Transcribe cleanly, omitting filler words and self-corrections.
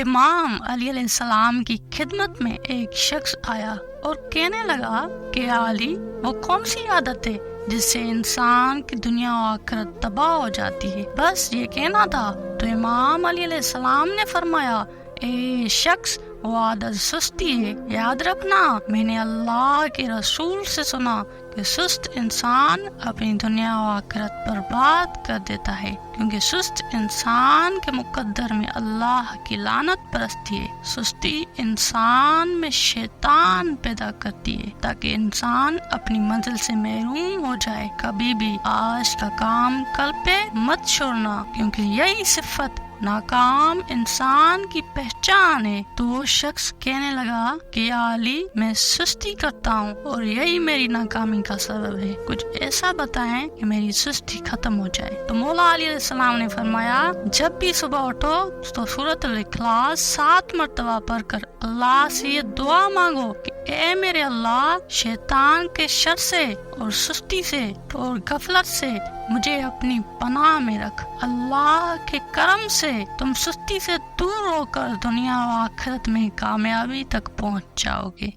امام علی علیہ السلام کی خدمت میں ایک شخص آیا اور کہنے لگا کہ علی، وہ کون سی عادت ہے جس سے انسان کی دنیا و آخرت تباہ ہو جاتی ہے؟ بس یہ کہنا تھا۔ تو امام علی علیہ السلام نے فرمایا، اے شخص، وہ عادت سستی ہے۔ یاد رکھنا، میں نے اللہ کے رسول سے سنا کہ سست انسان اپنی دنیا و آخرت برباد کر دیتا ہے، کیونکہ سست انسان کے مقدر میں اللہ کی لعنت پرستی ہے۔ سستی انسان میں شیطان پیدا کرتی ہے تاکہ انسان اپنی منزل سے محروم ہو جائے۔ کبھی بھی آج کا کام کل پہ مت چھوڑنا، کیونکہ یہی صفت ناکام انسان کی پہچان ہے۔ تو وہ شخص کہنے لگا کہ یا علی، میں سستی کرتا ہوں اور یہی میری ناکامی کا سبب ہے، کچھ ایسا بتائیں کہ میری سستی ختم ہو جائے۔ تو مولا علی علیہ السلام نے فرمایا، جب بھی صبح اٹھو تو سورۃ الاخلاص 7 مرتبہ پڑھ کر اللہ سے یہ دعا مانگو کہ اے میرے اللہ، شیطان کے شر سے اور سستی سے اور غفلت سے مجھے اپنی پناہ میں رکھ۔ اللہ کے کرم سے تم سستی سے دور ہو کر دنیا و آخرت میں کامیابی تک پہنچ جاؤ گے۔